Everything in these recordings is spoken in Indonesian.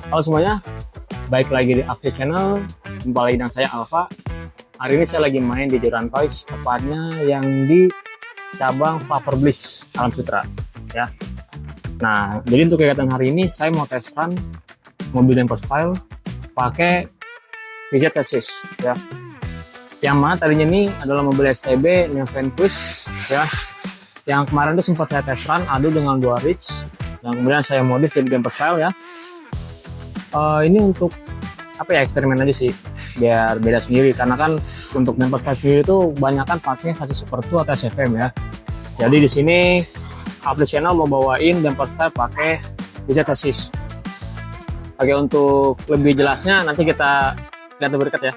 Halo semuanya, baik lagi di After Channel. Kembali dengan saya Alfa. Hari ini saya lagi main di Joran Toys, tepatnya yang di cabang Flavor Bliss Alam Sutra. Ya. Nah, jadi untuk kegiatan hari ini saya mau tes run mobil damper style pakai PZ chassis. Ya. Yang mana tadinya ini adalah mobil STB Neven Quiz. Ya. Yang kemarin itu sempat saya tes run adu dengan 2 reach, yang kemudian saya modif jadi damper style ya. Ini untuk apa ya, eksperimen aja sih, biar beda sendiri, karena kan untuk damper style itu banyak kan pakai chassis Super 2 atau SFM ya. Jadi di sini After Channel mau bawain damper style pakai PZ chassis. Oke, untuk lebih jelasnya nanti kita lihat lebih dekat ya.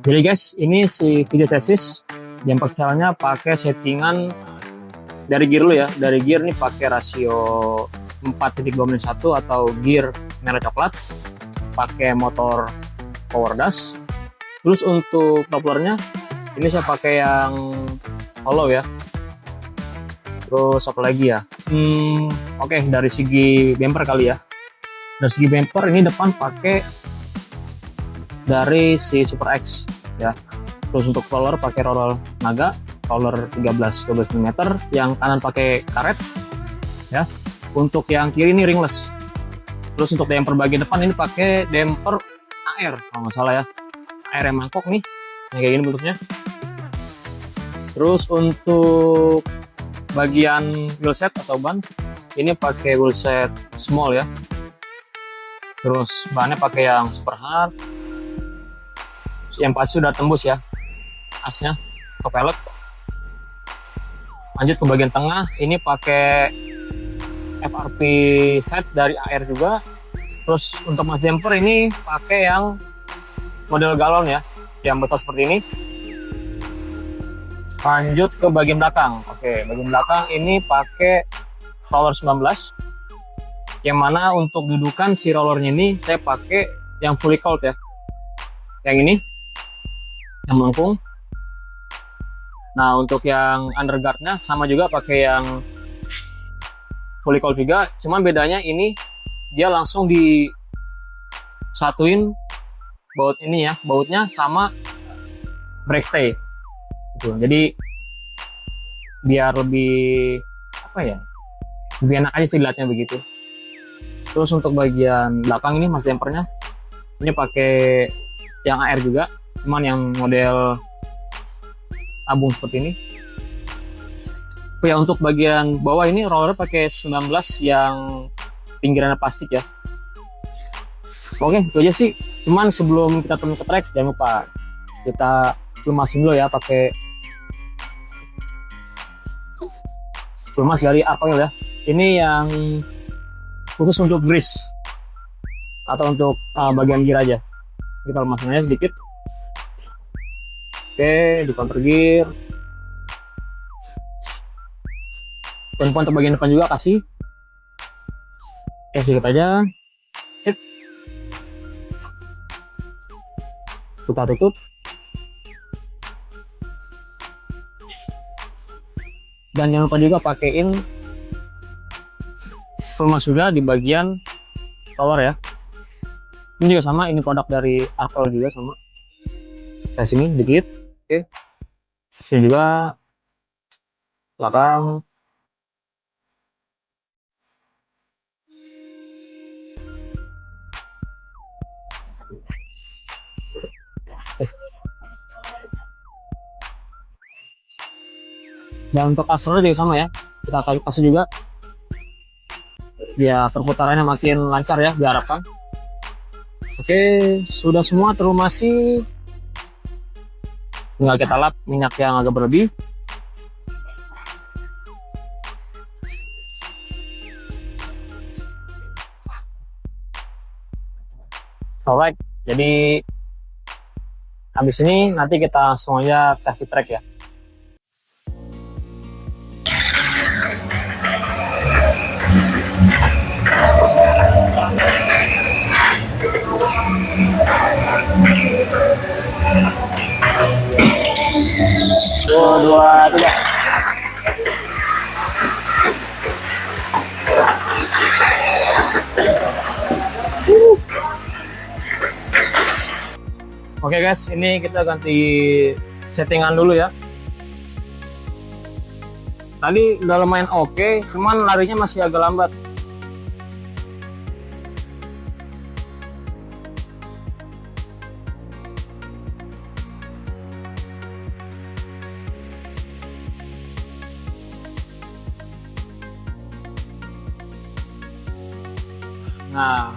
Jadi guys, ini si PZ chassis damper style-nya pakai settingan dari gear dulu ya. Dari gear nih pakai rasio 4.21 atau gear merah coklat, pakai motor power dash. Terus untuk dopplernya ini saya pakai yang hollow ya. Terus apa lagi ya? Oke, dari segi bumper kali ya. Dari segi bumper ini depan pakai dari si Super X ya. Terus untuk roller pakai roller Naga, roller 13-12 mm, yang kanan pakai karet ya. Untuk yang kiri ini ringless. Terus untuk damper bagian depan ini pakai damper AR kalau nggak salah ya, AR yang mangkok nih, yang kayak gini bentuknya. Terus untuk bagian wheelset atau ban ini pakai wheelset small ya. Terus bannya pakai yang super hard, yang pasti sudah tembus ya asnya ke pelek. Lanjut ke bagian tengah, ini pakai FRP set dari AR juga. Terus untuk mas damper ini pakai yang model galon ya, yang betul seperti ini. Lanjut ke bagian belakang. Oke, bagian belakang ini pakai roller 19, yang mana untuk dudukan si rollernya ini saya pakai yang fully cold ya, yang ini yang melengkung. Nah, untuk yang underguardnya sama juga pakai yang fully cold juga, cuman bedanya ini dia langsung disatuin baut ini ya, bautnya sama brake stay gitu. Jadi biar lebih apa ya, lebih enak aja sih dilihatnya begitu. Terus untuk bagian belakang ini mas dampernya ini pakai yang AR juga, cuman yang model tabung seperti ini. Ya, untuk bagian bawah ini roller pakai 19 yang pinggirannya plastik ya. Oke, itu aja sih. Cuman sebelum kita turun ke track, jangan lupa kita lumasin dulu ya pakai pelumas dari Arc Oil ya. Ini yang khusus untuk grease atau untuk bagian gear aja. Kita lumasin aja sedikit. Oke, di counter gear. Dan untuk bagian depan juga kasih. Oke, sedikit aja. Hit. Kita tutup. Dan jangan lupa juga pakein pelumas juga di bagian tower ya. Ini juga sama, ini produk dari Arc Oil juga sama. Kayak sini dikit. Oke, sini juga belakang. Dan untuk akselnya juga sama ya, kita kasih juga ya, perputarannya makin lancar ya diharapkan. Oke, sudah semua terlumasi. Tinggal kita lap minyak yang agak berlebih. Alright, jadi habis ini nanti kita langsung aja kasih track ya. Dua, tiga. Oke guys, ini kita ganti settingan dulu ya. Tadi udah lumayan oke, cuman larinya masih agak lambat. Nah,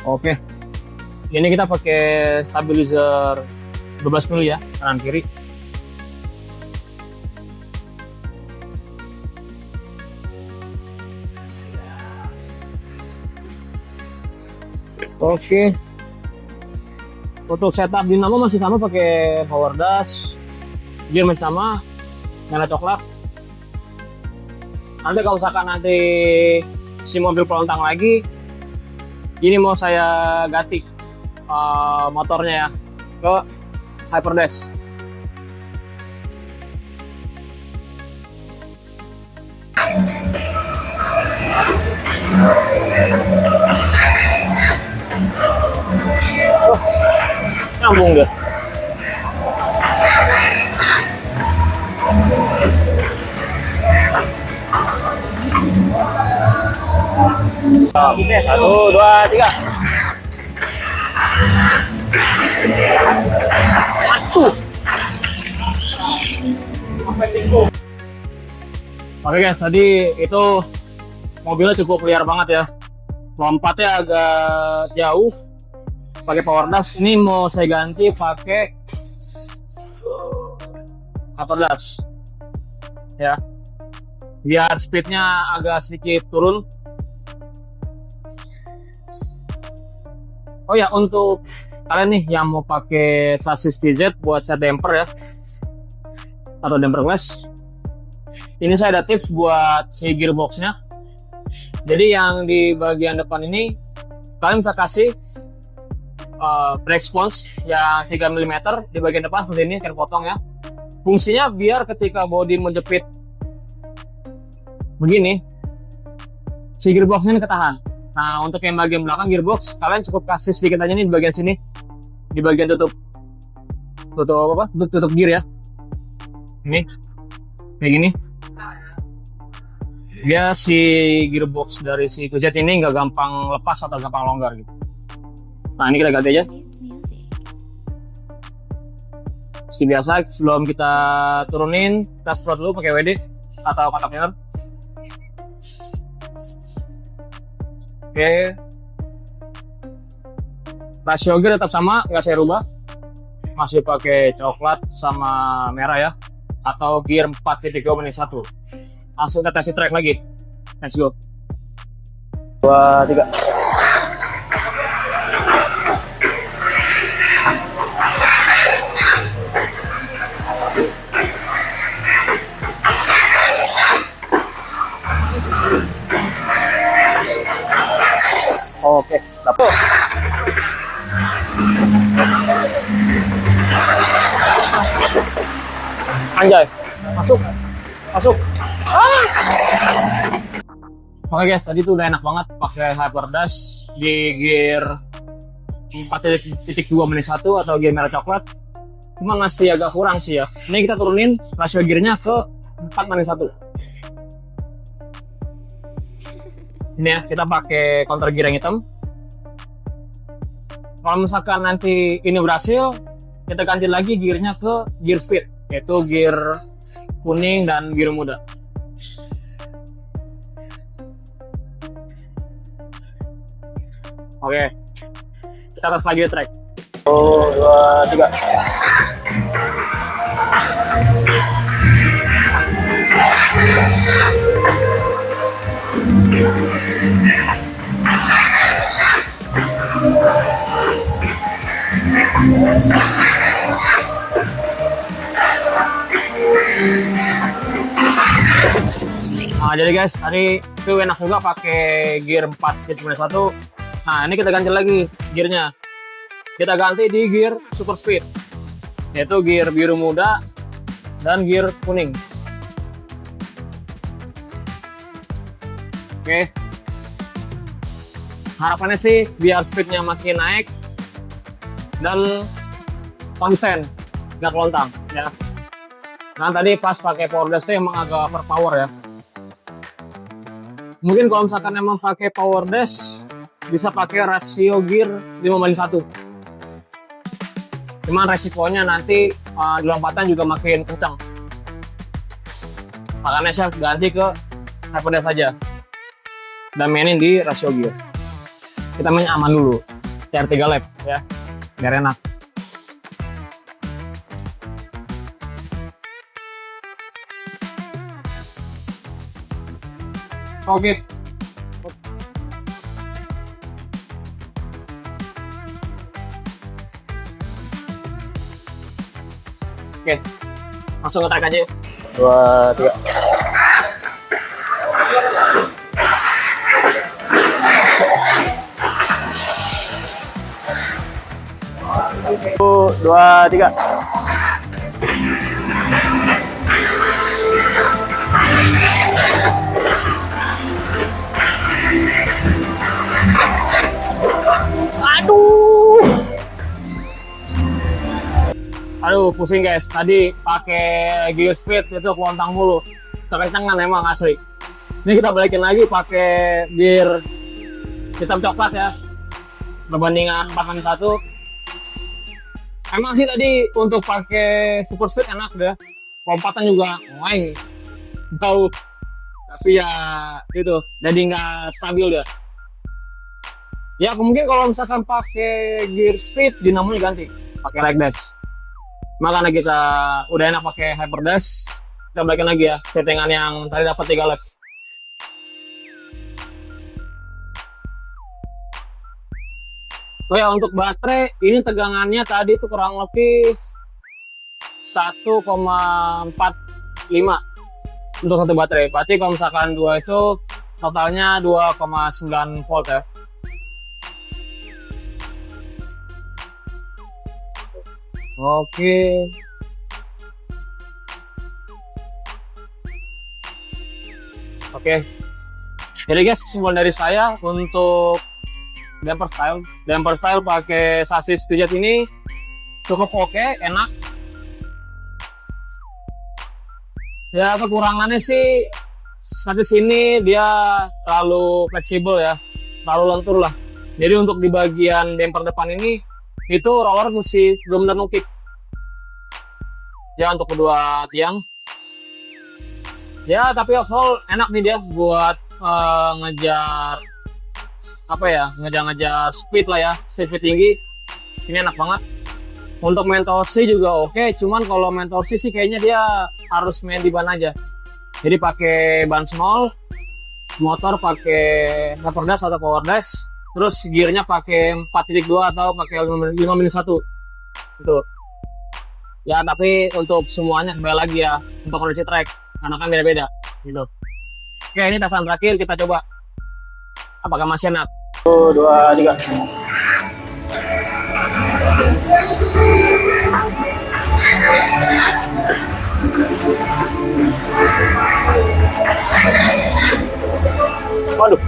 oke. Ini kita pakai stabilizer 12 mili ya, kanan kiri. Oke. Untuk setup dinamo masih sama, pakai power dash, gear masih sama, merah coklat. Nanti kalau misalkan nanti si mobil pelontang lagi, ini mau saya ganti motornya ya ke Hyperdash. Nyambung deh. Oke, 1, 2, 3. Oke guys, tadi itu mobilnya cukup liar banget ya. Lompatnya agak jauh. Pakai power dash. Ini mau saya ganti pakai upper dash. Ya. Biar speednya agak sedikit turun. Oh ya, untuk kalian nih yang mau pakai sasis TZ buat set damper ya, atau damper glass, ini saya ada tips buat si gearboxnya. Jadi yang di bagian depan ini kalian bisa kasih brake sponge yang 3 mm di bagian depan seperti ini, kalian potong ya. Fungsinya biar ketika bodi menjepit begini, si gearboxnya ini ketahan. Nah, untuk yang bagian belakang gearbox, kalian cukup kasih sedikit aja nih di bagian sini, di bagian tutup gear ya. Ini kayak gini. Dia si gearbox dari si QZ ini nggak gampang lepas atau gampang longgar gitu. Nah, ini kita ganti aja. Seperti biasa, sebelum kita turunin, kita sprot dulu pakai WD atau kontak mirror. Oke, rasio gear tetap sama, nggak saya rubah, masih pakai coklat sama merah ya, atau gear 4.2 menit 1. Langsung kita test track lagi, let's go. 2, 3. Oke, dapet. Anjay, masuk. Oke guys, tadi tuh udah enak banget pakai Hyperdash di gear 4.2 menit 1 atau gear merah coklat. Cuma masih agak kurang sih ya. Ini kita turunin rasio gearnya ke 4 menit 1. Ini ya, kita pakai counter gear yang hitam. Kalau misalkan nanti ini berhasil, kita ganti lagi gearnya ke gear speed, yaitu gear kuning dan biru muda. Oke, kita tes lagi track. 1, 2, 3. Nah, jadi guys, tadi itu enak juga pakai gear 4.1. Nah, ini kita ganti lagi gearnya. Kita ganti di gear super speed, yaitu gear biru muda dan gear kuning. Oke. Harapannya sih biar speednya makin naik dan konsisten, nggak kelontang ya. Nah tadi pas pakai power dash emang agak overpower ya. Mungkin kalau misalkan emang pakai power dash bisa pakai rasio gear 5:1. Cuman resikonya nanti di lompatan juga makin kencang. Makanya saya ganti ke hyper dash saja dan mainin di rasio gear. Kita main aman dulu, TR 3 lap ya, biar enak. Oke. Oke, langsung nge-track aja yuk. 2, 3. Dua, tiga. Aduh, pusing guys. Tadi pakai gear speed itu kelontang mulu. Kekencangan emang asli. Ini kita balikin lagi pakai gear hitam coklat ya. Perbandingan 4:1. Emang sih tadi untuk pakai super speed enak deh. Lompatan juga main jauh. Tapi ya itu jadi nggak stabil ya. Ya mungkin kalau misalkan pakai gear speed dinamonya ganti pakai ride dash. Makanya kita udah enak pakai hyper dash, kita balikin lagi ya settingan yang tadi dapat 3 lap. Oh ya, untuk baterai ini tegangannya tadi itu kurang lebih 1,45 untuk satu baterai. Berarti kalau misalkan dua itu totalnya 2,9 volt ya. Oke. Oke. Jadi guys, kesimpulan dari saya untuk damper style pakai sasis pijat ini cukup oke, enak. Ya kekurangannya sih sasis ini dia terlalu fleksibel ya, terlalu lentur lah. Jadi untuk di bagian damper depan ini itu roller mesti benar-benar nukik. Ya untuk kedua tiang. Ya tapi overall enak nih dia buat ngejar apa ya, ngejar speed lah ya, speed tinggi. Ini enak banget. Untuk main torsi juga oke, cuman kalau main torsi sih kayaknya dia harus main di ban aja. Jadi pakai ban small, motor pakai hyper dash atau power dash, terus gearnya pakai 4.2 atau pakai 5:1 itu. Ya tapi untuk semuanya kembali lagi ya untuk kondisi track, karena kan beda-beda gitu. Oke, ini tasan terakhir kita coba apakah masih enak. 1, 2, 3. Waduh.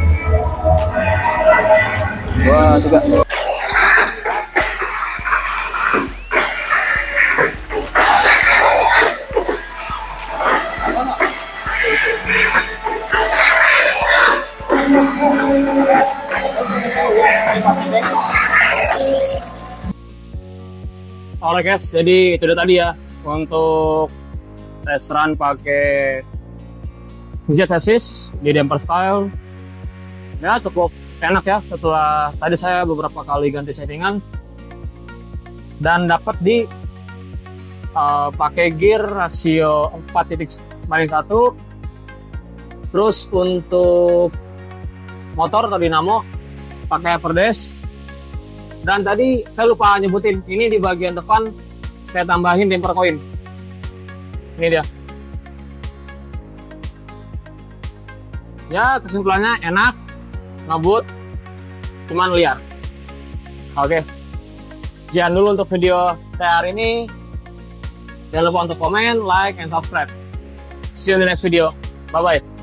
2, 3. Oke guys, jadi itu udah tadi ya untuk test run pakai Jet Chassis di damper style. Ya cukup enak ya setelah tadi saya beberapa kali ganti settingan dan dapat di pakai gear rasio 4:1. Terus untuk motor atau dinamo pakai hyper dash. Dan tadi saya lupa nyebutin, ini di bagian depan saya tambahin damper coin. Ini dia. Ya kesimpulannya enak, ngebut, cuman liar. Oke. Sekian dulu untuk video saya hari ini. Jangan lupa untuk komen, like, and subscribe. See you in the next video. Bye-bye.